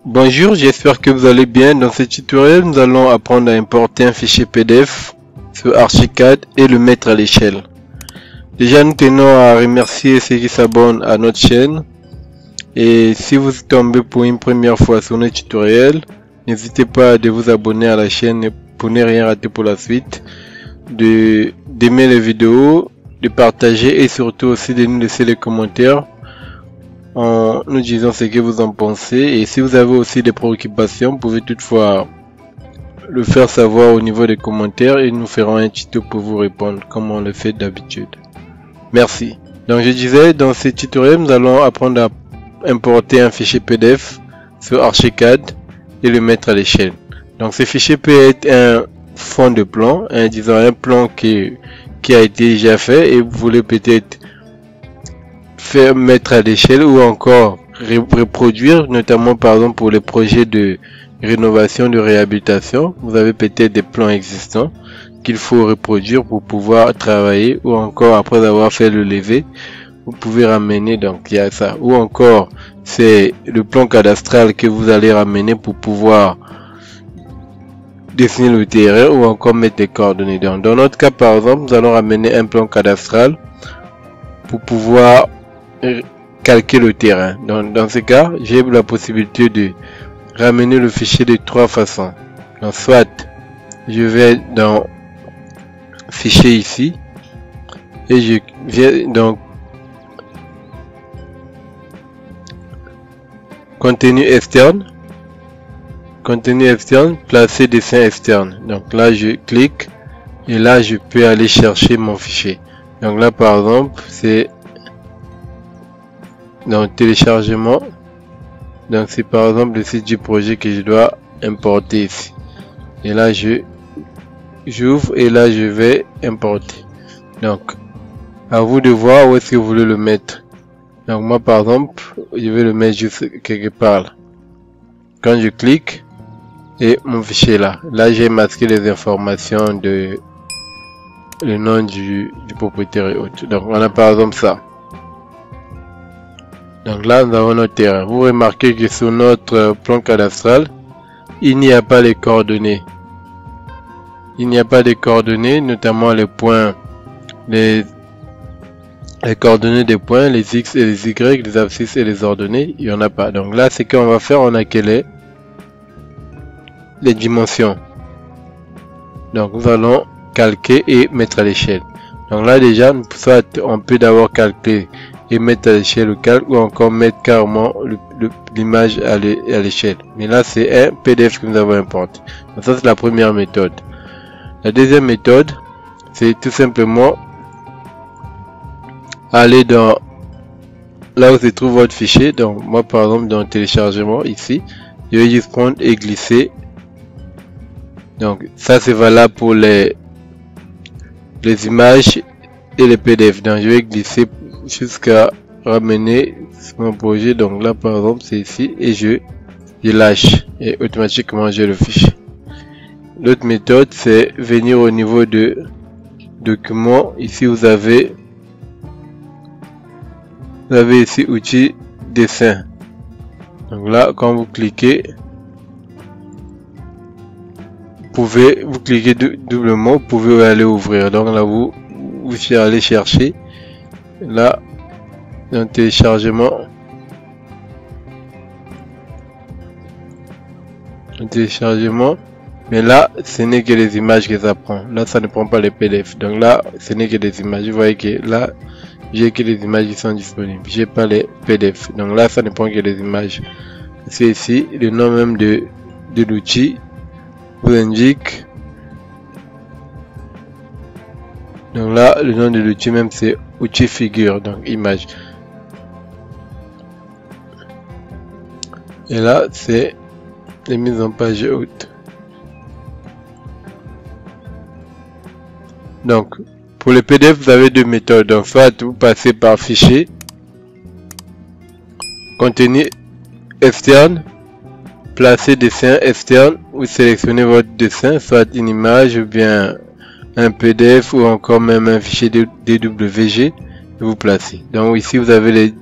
Bonjour, j'espère que vous allez bien. Dans ce tutoriel, nous allons apprendre à importer un fichier PDF sur Archicad et le mettre à l'échelle. Déjà, nous tenons à remercier ceux qui s'abonnent à notre chaîne. Et si vous tombez pour une première fois sur notre tutoriel, n'hésitez pas à vous abonner à la chaîne pour ne rien rater pour la suite, d'aimer les vidéos, de partager et surtout aussi de nous laisser les commentaires en nous disant ce que vous en pensez. Et si vous avez aussi des préoccupations, vous pouvez toutefois le faire savoir au niveau des commentaires et nous ferons un tuto pour vous répondre comme on le fait d'habitude. Merci. Donc je disais, dans ce tutoriel, nous allons apprendre à importer un fichier PDF sur Archicad et le mettre à l'échelle. Donc ce fichier peut être un fond de plan, disons un plan qui a été déjà fait et vous voulez peut-être faire mettre à l'échelle ou encore reproduire, notamment par exemple pour les projets de rénovation, de réhabilitation. Vous avez peut-être des plans existants qu'il faut reproduire pour pouvoir travailler, ou encore après avoir fait le levé, vous pouvez ramener, donc il y a ça. Ou encore c'est le plan cadastral que vous allez ramener pour pouvoir dessiner le terrain ou encore mettre des coordonnées. Donc, dans notre cas par exemple, nous allons ramener un plan cadastral pour pouvoir calquer le terrain. Dans ce cas, j'ai la possibilité de ramener le fichier de trois façons. Donc, soit je vais dans fichier ici et je viens donc contenu externe, placer dessin externe. Donc là je clique et là je peux aller chercher mon fichier. Donc là par exemple c'est dans téléchargement, donc c'est par exemple le site du projet que je dois importer ici, et là j'ouvre et là je vais importer. Donc à vous de voir où est-ce que vous voulez le mettre. Donc moi par exemple je vais le mettre juste quelque part là. Quand je clique et mon fichier là j'ai masqué les informations de le nom du propriétaire et autres. Donc on a par exemple ça. Donc là nous avons notre terrain. Vous remarquez que sur notre plan cadastral il n'y a pas les coordonnées. Il n'y a pas de coordonnées, notamment les points, les coordonnées des points, les X et les Y, les abscisses et les ordonnées, il n'y en a pas. Donc là, c'est qu'on va faire, on a les dimensions. Donc nous allons calquer et mettre à l'échelle. Donc là déjà, soit on peut d'abord calquer et mettre à l'échelle le calque, ou encore mettre carrément l'image à l'échelle. Mais là, c'est un PDF que nous avons importé. Donc ça, c'est la première méthode. La deuxième méthode, c'est tout simplement aller dans là où se trouve votre fichier. Donc moi par exemple dans téléchargement ici, je vais juste prendre et glisser. Donc ça c'est valable pour les images et les PDF. Donc je vais glisser jusqu'à ramener mon projet. Donc là par exemple c'est ici et je lâche et automatiquement j'ai le fichier. L'autre méthode c'est venir au niveau de documents. Ici vous avez ici outil dessin. Donc là quand vous cliquez, vous cliquez doublement, vous pouvez aller ouvrir. Donc là vous allez chercher là dans téléchargement, mais là ce n'est que les images que ça prend. Là ça ne prend pas les PDF. Donc là ce n'est que des images. Vous voyez que là j'ai que les images qui sont disponibles, j'ai pas les PDF. Donc là ça ne prend que les images. C'est ici le nom même de l'outil vous indique. Donc là le nom de l'outil même c'est outil figure, donc image. Et là c'est les mises en page haute. Donc pour le PDF vous avez deux méthodes. Donc soit vous passez par fichier, contenu externe, placer dessin externe, vous sélectionnez votre dessin, soit une image ou bien un PDF ou encore même un fichier DWG, et vous placez. Donc ici vous avez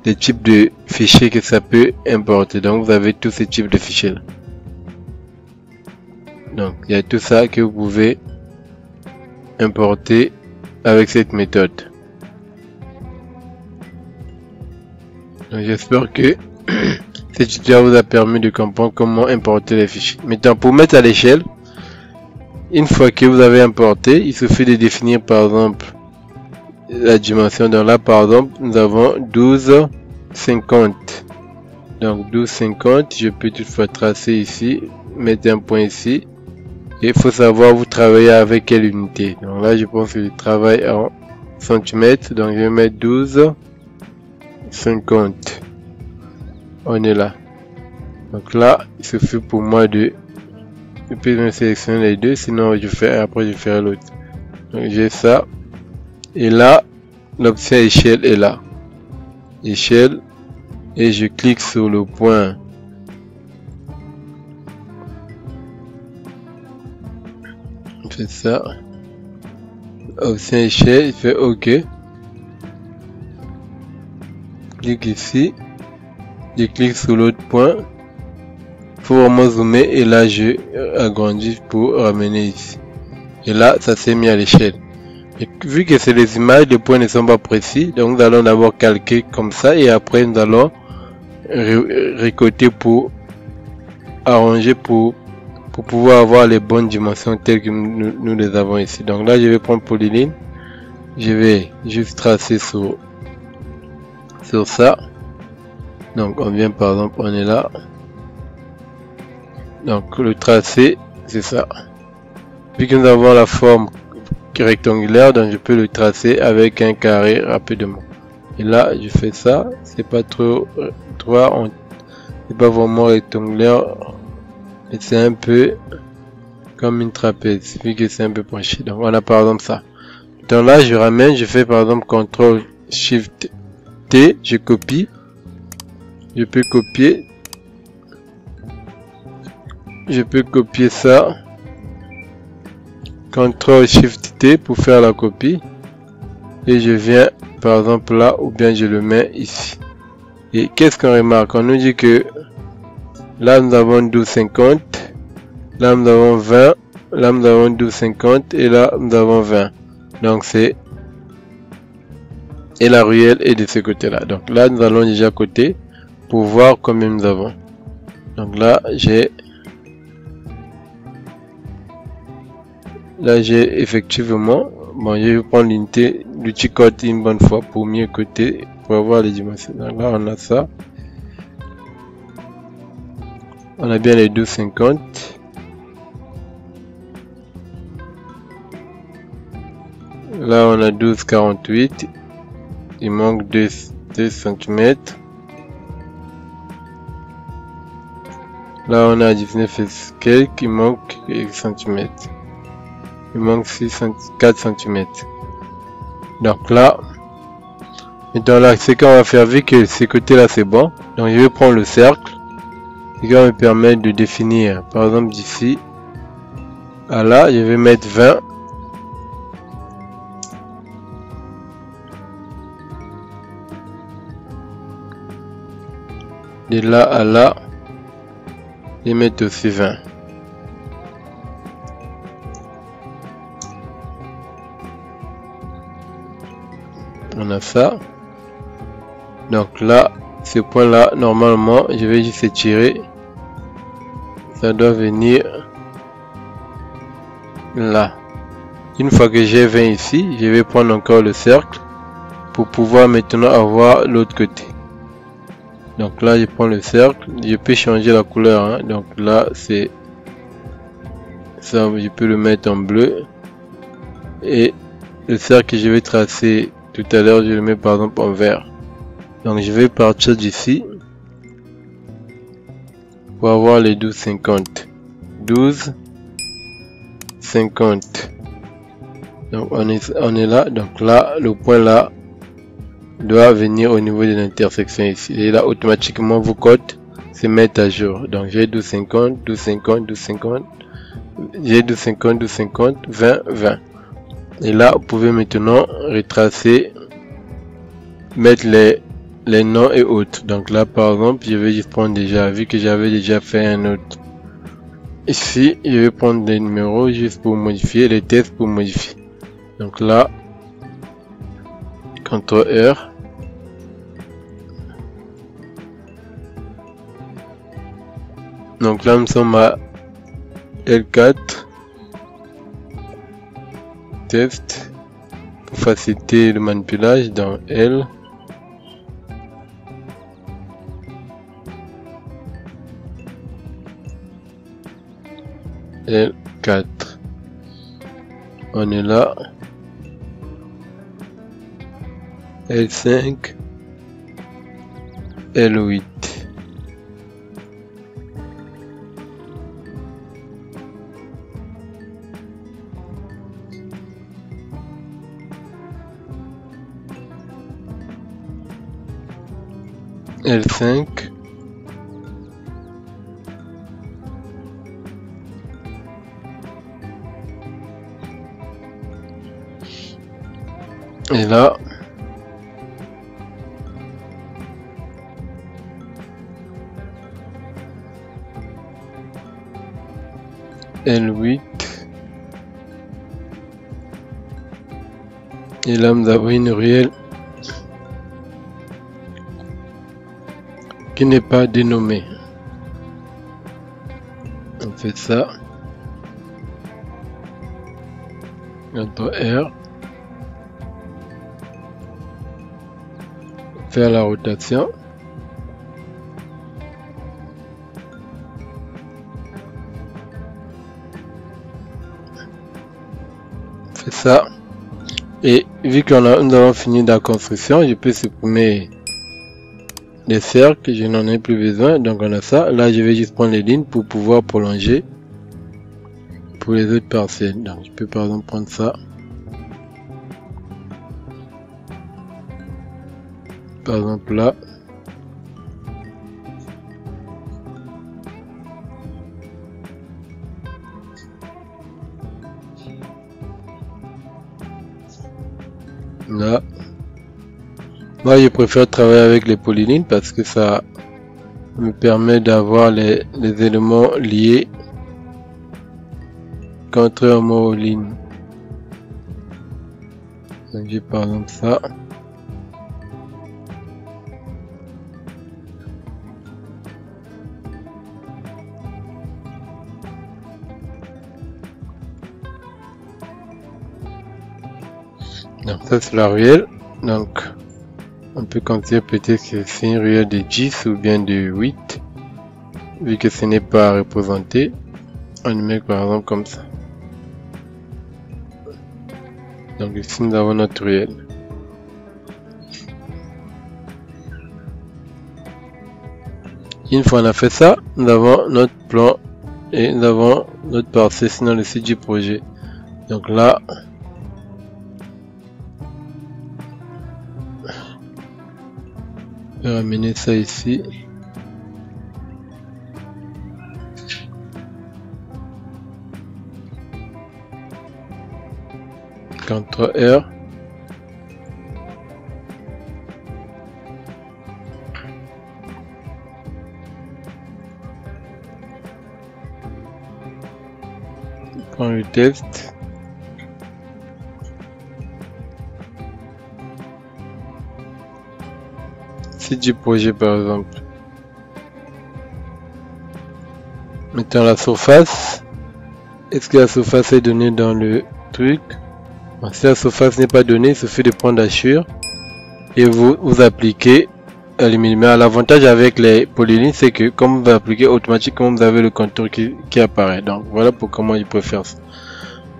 des types de fichiers que ça peut importer. Donc vous avez tous ces types de fichiers là. Donc il y a tout ça que vous pouvez importer avec cette méthode. J'espère que cette tutoriel vous a permis de comprendre comment importer les fichiers. Maintenant, pour mettre à l'échelle, une fois que vous avez importé, il suffit de définir par exemple la dimension. Donc là par exemple nous avons 12,50. Donc 12,50, je peux toutefois tracer ici, mettre un point ici. Et il faut savoir vous travaillez avec quelle unité. Donc là je pense que je travaille en centimètres, donc je vais mettre 12,50. On est là. Donc là il suffit pour moi de, je peux me sélectionner les deux, sinon je fais après je ferai l'autre. Donc j'ai ça. Et là, l'option échelle est là. Échelle. Et je clique sur le point. Je fais ça. Option échelle, il fait OK. Clique ici. Je clique sur l'autre point. Faut vraiment zoomer et là je agrandis pour ramener ici. Et là, ça s'est mis à l'échelle. Et vu que c'est les images, les points ne sont pas précis, donc nous allons d'abord calquer comme ça et après nous allons récolter pour arranger pour pouvoir avoir les bonnes dimensions telles que nous les avons ici. Donc là je vais prendre polyline, je vais juste tracer sur ça. Donc on vient par exemple, on est là. Donc le tracé c'est ça. Vu que nous avons la forme rectangulaire, donc je peux le tracer avec un carré rapidement. Et là je fais ça, c'est pas trop droit, c'est pas vraiment rectangulaire, mais c'est un peu comme une trapèze vu que c'est un peu penché. Donc voilà par exemple ça. Donc là je ramène, je fais par exemple CTRL SHIFT T, je copie, je peux copier ça. CTRL SHIFT T pour faire la copie et je viens par exemple là ou bien je le mets ici. Et qu'est-ce qu'on remarque? On nous dit que là nous avons 12,50, là nous avons 20, là nous avons 12,50 et là nous avons 20. Donc c'est, et la ruelle est de ce côté là. Donc là nous allons déjà coter pour voir combien nous avons. Donc là j'ai effectivement, bon, je vais prendre l'unité, l'outil code une bonne fois pour mieux coter, pour avoir les dimensions. Donc là, on a ça. On a bien les 12,50. Là, on a 12,48. Il manque 2 cm. Là, on a 19 quelques, il manque cm. Il manque 4 cm. Donc là, maintenant là, ce qu'on va faire, vu que ce côté là c'est bon, donc je vais prendre le cercle, ce qui va me permettre de définir, par exemple d'ici à là, je vais mettre 20. De là à là, je vais mettre aussi 20. On a ça. Donc là, ce point là, normalement, je vais juste étirer. Ça doit venir là. Une fois que j'ai 20 ici, je vais prendre encore le cercle pour pouvoir maintenant avoir l'autre côté. Donc là, je prends le cercle. Je peux changer la couleur. Hein. Donc là, c'est ça. Je peux le mettre en bleu. Et le cercle que je vais tracer tout à l'heure, je le mets par exemple en vert. Donc je vais partir d'ici pour avoir les 12,50. 12,50. Donc on est là. Donc là, le point là doit venir au niveau de l'intersection ici. Et là, automatiquement, vos codes se mettent à jour. Donc j'ai 12,50, 12,50, 12,50. J'ai 12,50, 12,50, 20, 20. Et là, vous pouvez maintenant retracer, mettre les noms et autres. Donc là par exemple je vais juste prendre déjà, vu que j'avais déjà fait un autre. Ici je vais prendre les numéros juste pour modifier, les tests pour modifier. Donc là CTRL R. Donc là nous sommes à L4 test pour faciliter le manipulage dans L. L4. On est là. L5. L8. L5. Et là, L8. Et là, nous avons une ruelle qui n'est pas dénommée. On fait ça. CTRL R. Faire la rotation. C'est ça. Et vu nous avons fini la construction, je peux supprimer les cercles, je n'en ai plus besoin. Donc on a ça. Là je vais juste prendre les lignes pour pouvoir prolonger pour les autres parcelles. Donc je peux par exemple prendre ça. Par exemple là. Là. Moi je préfère travailler avec les polylignes parce que ça me permet d'avoir les éléments liés contrairement aux lignes. Donc j'ai par exemple ça. Donc ça c'est la ruelle. Donc on peut considérer peut-être que c'est une ruelle de 10 ou bien de 8. Vu que ce n'est pas représenté, on le met par exemple comme ça. Donc ici nous avons notre ruelle. Une fois on a fait ça, nous avons notre plan et nous avons notre parcelle dans le site du projet. Donc là, je vais ramener ça ici. CTRL R. Prends le test. Site du projet par exemple. Mettons la surface. Est-ce que la surface est donnée dans le truc? Si la surface n'est pas donnée, il suffit de prendre Assure et vous appliquez à l'univers. L'avantage avec les polylignes, c'est que comme vous appliquez automatiquement, vous avez le contour qui apparaît. Donc voilà pour comment il peut faire ça.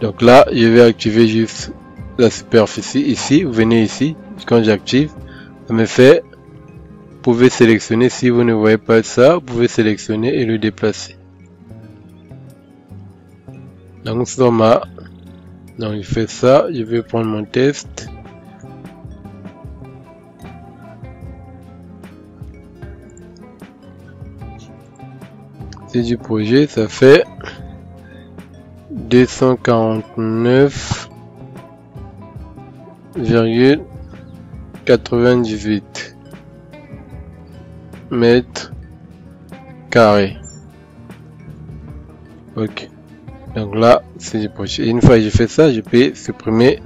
Donc là, je vais activer juste la superficie ici. Vous venez ici, quand j'active, ça me fait, vous pouvez sélectionner, si vous ne voyez pas ça, vous pouvez sélectionner et le déplacer. Donc nous sommes à, donc je fais ça, je vais prendre mon test. C'est du projet, ça fait 249,98. mètres carrés. Ok. Donc là, c'est du projet. Et une fois que j'ai fait ça, je peux supprimer.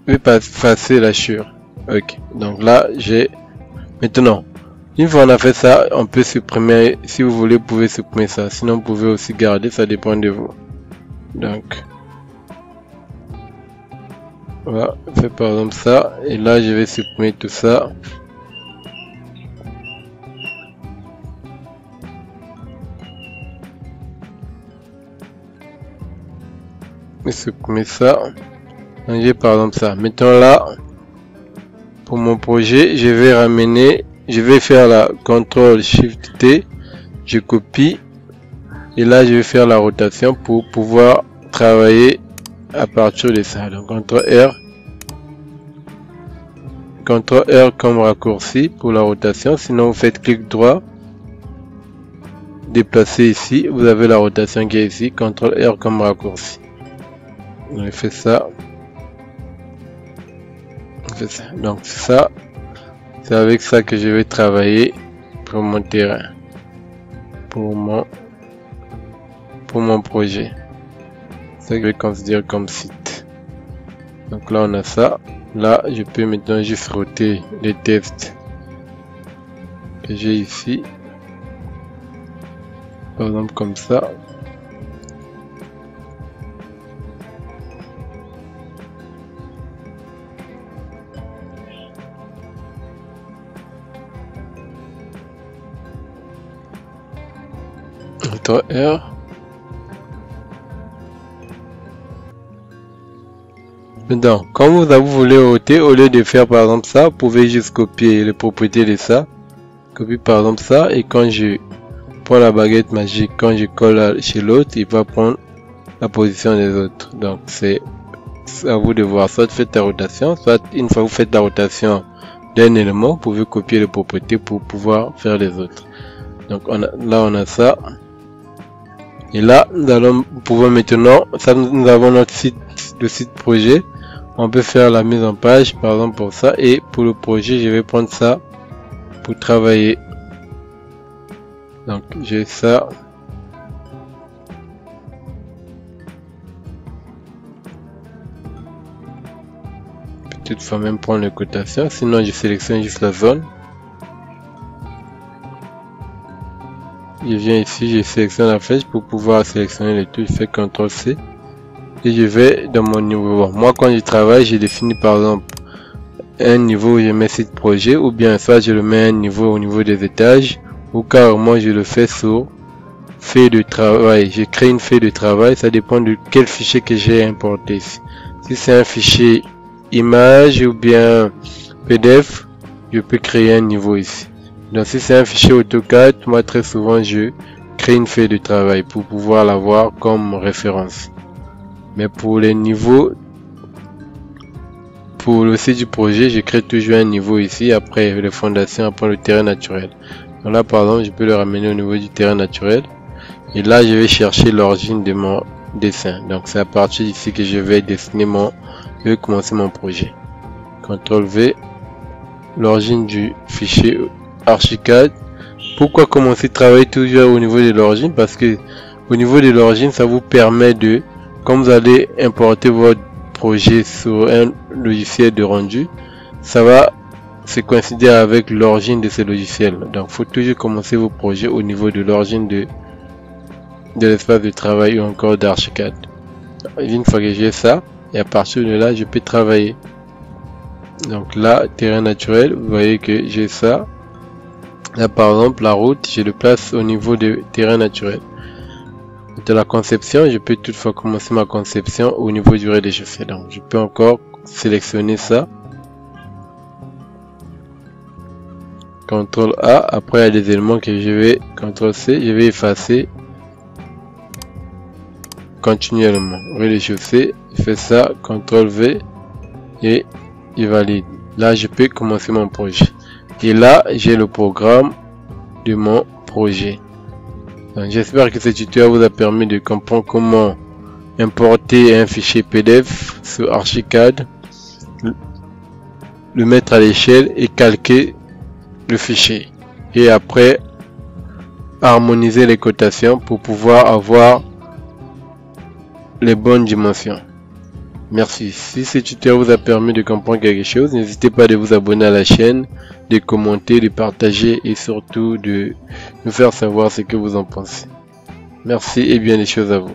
Je vais pas effacer la chure. Ok. Donc là, j'ai. Maintenant, une fois on a fait ça, on peut supprimer. Si vous voulez, vous pouvez supprimer ça. Sinon, vous pouvez aussi garder. Ça dépend de vous. Donc, voilà. On fait par exemple ça. Et là, je vais supprimer tout ça. Et supprimer ça. Donc, j'ai par exemple ça. Maintenant là, pour mon projet, je vais ramener, je vais faire la CTRL SHIFT T, je copie et là je vais faire la rotation pour pouvoir travailler à partir de ça. Donc CTRL R comme raccourci pour la rotation, sinon vous faites clic droit, déplacer ici, vous avez la rotation qui est ici, CTRL R comme raccourci. On fait ça. Donc ça, c'est avec ça que je vais travailler pour mon terrain, pour mon projet. Ça que je vais considérer comme site. Donc là on a ça. Là je peux maintenant juste roter les tests que j'ai ici. Par exemple comme ça. R. Maintenant, quand vous voulez roter, au lieu de faire par exemple ça, vous pouvez juste copier les propriétés de ça. Copier par exemple ça, et quand je prends la baguette magique, quand je colle chez l'autre, il va prendre la position des autres. Donc c'est à vous de voir, soit faites la rotation, soit une fois que vous faites la rotation d'un élément, vous pouvez copier les propriétés pour pouvoir faire les autres. Donc là on a ça. Et là, nous pouvons maintenant, ça nous avons notre site, le site projet. On peut faire la mise en page, par exemple pour ça. Et pour le projet, je vais prendre ça pour travailler. Donc j'ai ça. Peut-être faut même prendre les cotations. Sinon, je sélectionne juste la zone. Je viens ici, je sélectionne la flèche pour pouvoir sélectionner le tout. Je fais CTRL C et je vais dans mon niveau. Moi, quand je travaille, j'ai défini par exemple un niveau où je mets site projet, ou bien soit je le mets un niveau au niveau des étages, ou carrément je le fais sur feuille de travail. Je crée une feuille de travail, ça dépend de quel fichier que j'ai importé. Si c'est un fichier image ou bien PDF, je peux créer un niveau ici. Donc si c'est un fichier AutoCAD, moi très souvent je crée une feuille de travail pour pouvoir l'avoir comme référence. Mais pour les niveaux, pour le site du projet, je crée toujours un niveau ici, après les fondations, après le terrain naturel. Donc là par exemple, je peux le ramener au niveau du terrain naturel. Et là je vais chercher l'origine de mon dessin. Donc c'est à partir d'ici que je vais dessiner je vais commencer mon projet. CTRL V, l'origine du fichier Archicad. Pourquoi commencer à travailler toujours au niveau de l'origine? Parce que au niveau de l'origine, ça vous permet de, quand vous allez importer votre projet sur un logiciel de rendu, ça va se coïncider avec l'origine de ce logiciel. Donc, faut toujours commencer vos projets au niveau de l'origine de l'espace de travail ou encore d'Archicad. Une fois que j'ai ça, et à partir de là, je peux travailler. Donc là, terrain naturel, vous voyez que j'ai ça. Là par exemple la route, je le place au niveau de terrain naturel. De la conception, je peux toutefois commencer ma conception au niveau du rez-de-chaussée. Donc je peux encore sélectionner ça. CTRL A, après il y a des éléments que je vais CTRL C, je vais effacer continuellement. Rez-de-chaussée, je fais ça, CTRL V et je valide. Là je peux commencer mon projet. Et là, j'ai le programme de mon projet. J'espère que ce tutoriel vous a permis de comprendre comment importer un fichier PDF sur Archicad, le mettre à l'échelle et calquer le fichier et après harmoniser les cotations pour pouvoir avoir les bonnes dimensions. Merci. Si ce tutoriel vous a permis de comprendre quelque chose, n'hésitez pas de vous abonner à la chaîne, de commenter, de partager et surtout de nous faire savoir ce que vous en pensez. Merci et bien des choses à vous.